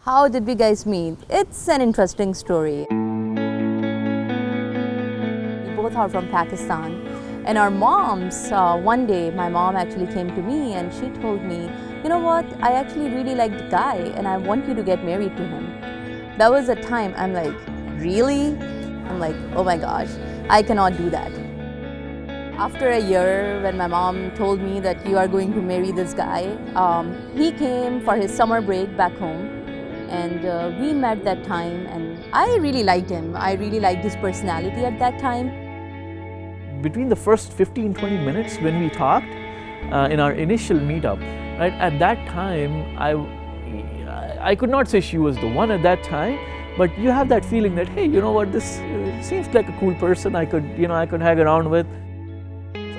How did we guys meet? It's an interesting story. We both are from Pakistan. And our moms, one day my mom actually came to me and she told me, you know what, I actually really like the guy and I want you to get married to him. That was a time I'm like, really? I'm like, oh my gosh, I cannot do that. After a year, when my mom told me that you are going to marry this guy, he came for his summer break back home and we met that time and I really liked him. I really liked his personality at that time. Between the first 15-20 minutes when we talked in our initial meetup, right, at that time I could not say she was the one at that time, but you have that feeling that, hey, you know what, this seems like a cool person I could hang around with.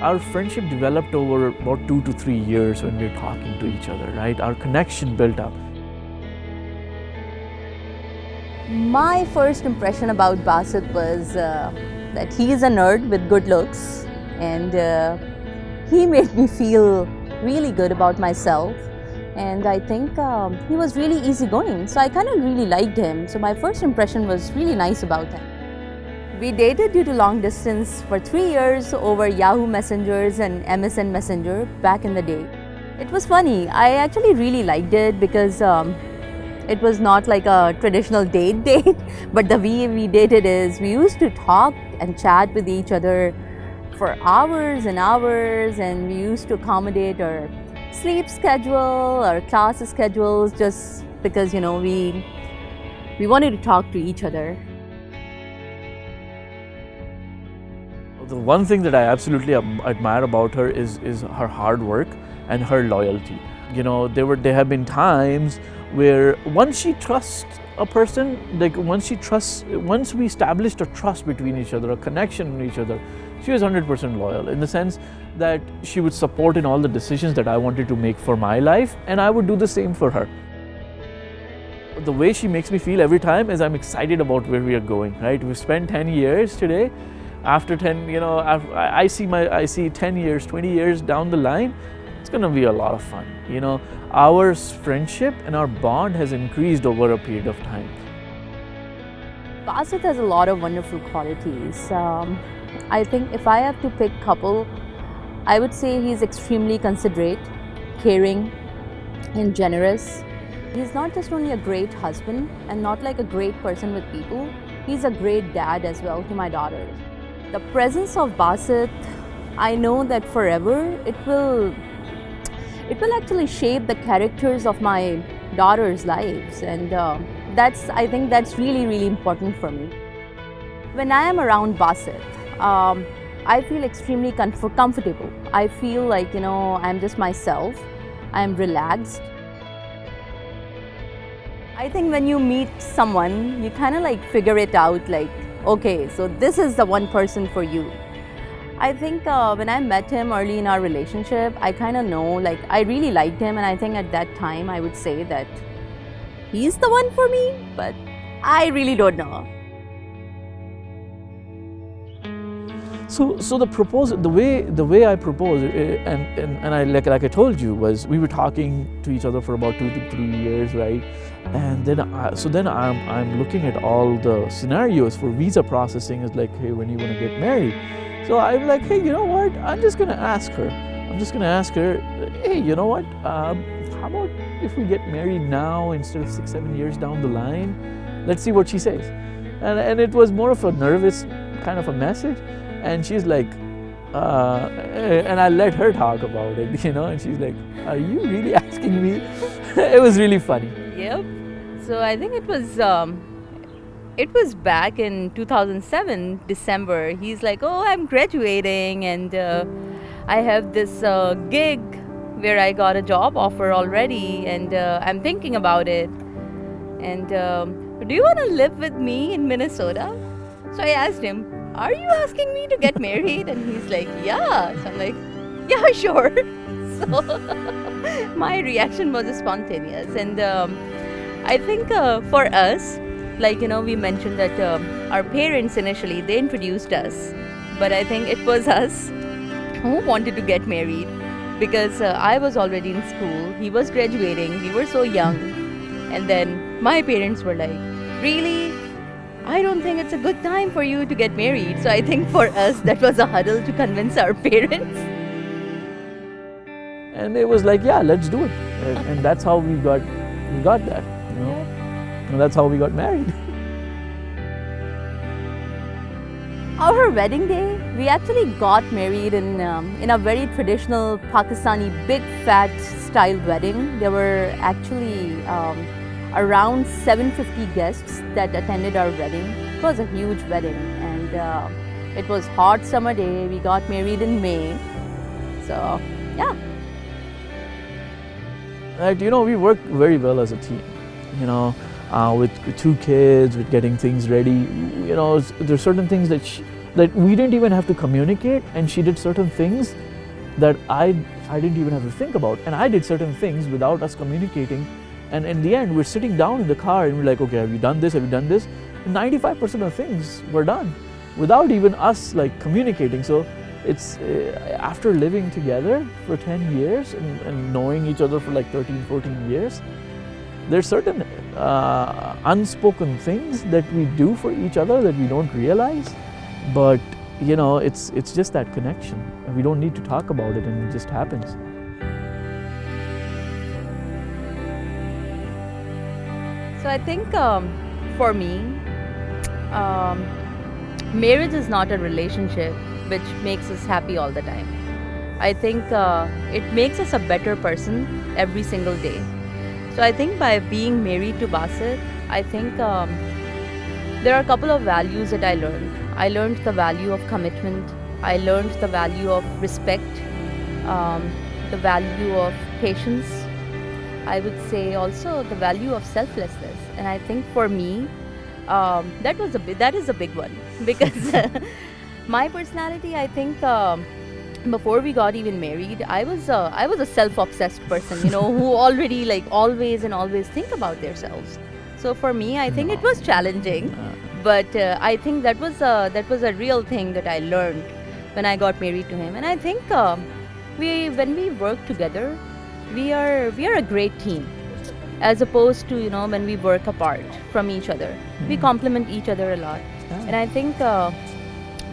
Our friendship developed over about 2 to 3 years when we were talking to each other, right? Our connection built up. My first impression about Basit was that he is a nerd with good looks, and he made me feel really good about myself, and I think he was really easygoing, so I kind of really liked him. So my first impression was really nice about him. We dated due to long distance for 3 years over Yahoo Messengers and MSN Messenger back in the day. It was funny. I actually really liked it because it was not like a traditional date, but the way we dated is we used to talk and chat with each other for hours and hours, and we used to accommodate our sleep schedule, our class schedules, just because, you know, we wanted to talk to each other. The one thing that I absolutely admire about her is her hard work and her loyalty. You know, there have been times where once she trusts a person, like once we established a trust between each other, a connection with each other, she was 100% loyal, in the sense that she would support in all the decisions that I wanted to make for my life, and I would do the same for her. The way she makes me feel every time is I'm excited about where we are going, right? We've spent 10 years today. After 10, you know, I see 10 years, 20 years down the line, it's going to be a lot of fun. You know, our friendship and our bond has increased over a period of time. Basit has a lot of wonderful qualities. I think if I have to pick couple, I would say he's extremely considerate, caring, and generous. He's not just only a great husband and not like a great person with people, he's a great dad as well to my daughters. The presence of Basit, I know that forever it will actually shape the characters of my daughters' lives, and I think that's really, really important for me. When I am around Basit, I feel extremely comfortable. I feel like, you know, I'm just myself. I'm relaxed. I think when you meet someone, you kind of like figure it out, like, okay, so this is the one person for you. I think when I met him early in our relationship, I kind of know, like, I really liked him, and I think at that time I would say that he's the one for me, but I really don't know. So the proposal, the way I proposed, and I like I told you, was we were talking to each other for about 2 to 3 years, right? And then I'm looking at all the scenarios for visa processing. Is like, hey, when are you gonna get married? So I'm like, hey, you know what? I'm just gonna ask her. Hey, you know what? How about if we get married now instead of 6-7 years down the line? Let's see what she says. And it was more of a nervous kind of a message. And she's like, and I let her talk about it, you know, and she's like, are you really asking me? It was really funny. Yep. So I think it was back in 2007, December. He's like, oh, I'm graduating and I have this gig where I got a job offer already, and I'm thinking about it. And do you want to live with me in Minnesota? So I asked him, are you asking me to get married? And he's like, yeah. So I'm like, yeah, sure. So my reaction was spontaneous. And I think for us, like, you know, we mentioned that our parents initially, they introduced us. But I think it was us who wanted to get married, because I was already in school, he was graduating, we were so young. And then my parents were like, really? I don't think it's a good time for you to get married. So I think for us, that was a hurdle to convince our parents. And it was like, yeah, let's do it. And that's how we got that, you know. And that's how we got married. Our wedding day, we actually got married in a very traditional Pakistani big fat style wedding. There were actually around 750 guests that attended our wedding. It was a huge wedding, and it was hot summer day. We got married in May. So yeah. Right, you know, we worked very well as a team. You know, with 2 kids, with getting things ready. You know, there's certain things that we didn't even have to communicate, and she did certain things that I didn't even have to think about, and I did certain things without us communicating. And in the end, we're sitting down in the car and we're like, okay, have you done this? Have you done this? And 95% of things were done without even us like communicating. So it's after living together for 10 years and knowing each other for like 13, 14 years, there's certain unspoken things that we do for each other that we don't realize. But you know, it's just that connection, and we don't need to talk about it, and it just happens. So I think for me, marriage is not a relationship which makes us happy all the time. I think it makes us a better person every single day. So I think by being married to Basit, I think there are a couple of values that I learned. I learned the value of commitment. I learned the value of respect, the value of patience. I would say also the value of selflessness. And I think for me, that is a big one, because my personality, I think before we got even married, I was a self-obsessed person, you know, who already like always think about themselves. So for me, I think it was challenging, but I think that was a real thing that I learned when I got married to him. And I think when we work together, we are a great team, as opposed to, you know, when we work apart from each other. We complement each other a lot. And I think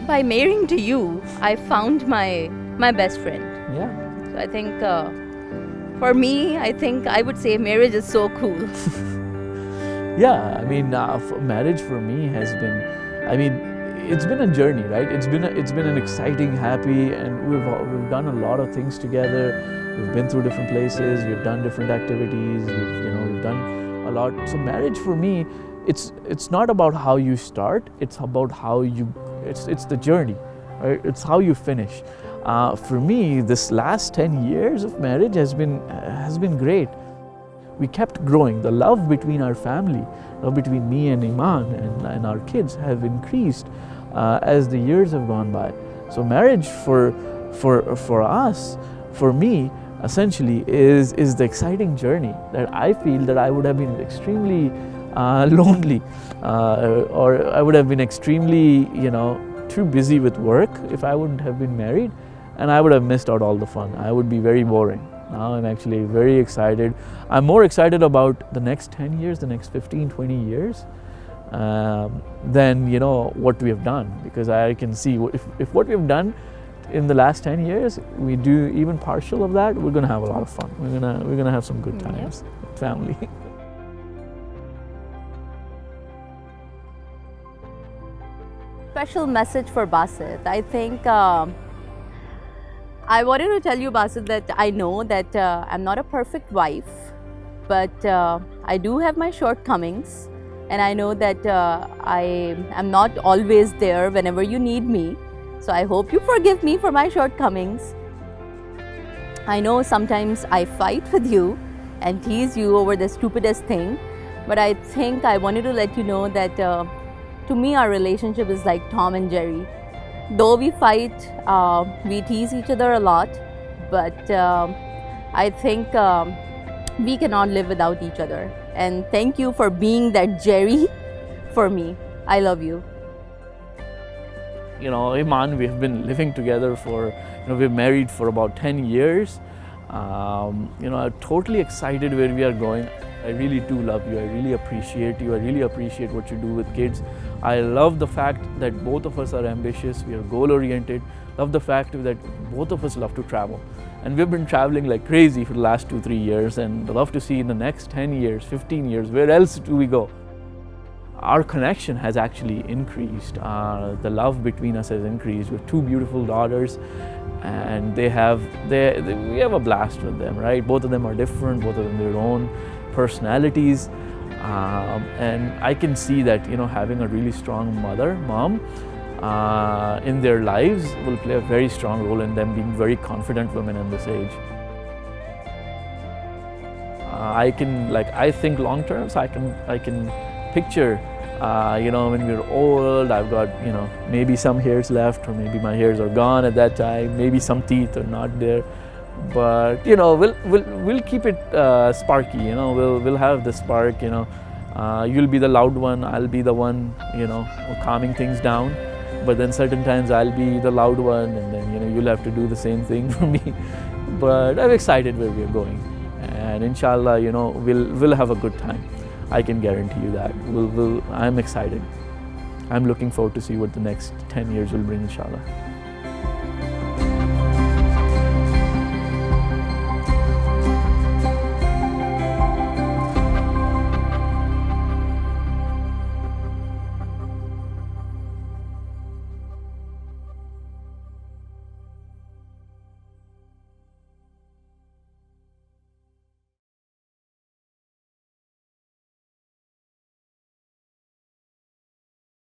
by marrying to you, I found my best friend. Yeah. So I think for me, I think I would say marriage is so cool. Yeah, I mean, marriage for me has been, I mean, it's been a journey, right? It's been an exciting, happy, and we've done a lot of things together. We've been through different places. We've done different activities. We've done a lot. So marriage for me, it's not about how you start. It's about how you. It's the journey, right? It's how you finish. For me, this last 10 years of marriage has been great. We kept growing. The love between our family, love between me and Iman and our kids have increased as the years have gone by. So marriage for us, for me, essentially is the exciting journey that I feel that I would have been extremely lonely, or I would have been extremely, you know, too busy with work if I wouldn't have been married, and I would have missed out all the fun. I would be very boring. Now I'm actually very excited. I'm more excited about the next 10 years, the next 15, 20 years, than, you know, what we have done, because I can see if what we've done in the last 10 years, we do even partial of that, we're gonna have a lot of fun. We're gonna have some good times with family. Special message for Basit. I think I wanted to tell you, Basit, that I know that I'm not a perfect wife, but I do have my shortcomings, and I know that I am not always there whenever you need me. So I hope you forgive me for my shortcomings. I know sometimes I fight with you and tease you over the stupidest thing, but I think I wanted to let you know that to me our relationship is like Tom and Jerry. Though we fight, we tease each other a lot, but I think we cannot live without each other. And thank you for being that Jerry for me. I love you. You know, Iman, we've been living together for, you know, we're married for about 10 years. You know, I'm totally excited where we are going. I really do love you. I really appreciate you. I really appreciate what you do with kids. I love the fact that both of us are ambitious. We are goal oriented. Love the fact that both of us love to travel. And we've been traveling like crazy for the last 2-3 years, and love to see in the next 10 years, 15 years, where else do we go? Our connection has actually increased. The love between us has increased. We have 2 beautiful daughters, and we have a blast with them, right? Both of them are different, both of them their own personalities, and I can see that, you know, having a really strong mom in their lives will play a very strong role in them being very confident women in this age. I think long term, so I can picture, you know, when we're old, I've got, you know, maybe some hairs left, or maybe my hairs are gone at that time, maybe some teeth are not there, but you know, we'll keep it sparky. You know, we'll have the spark. You know, you'll be the loud one, I'll be the one, you know, calming things down. But then certain times I'll be the loud one, and then, you know, you'll have to do the same thing for me. But I'm excited where we're going, and inshallah, you know, we'll have a good time. I can guarantee you that. I'm excited. I'm looking forward to see what the next 10 years will bring, inshallah.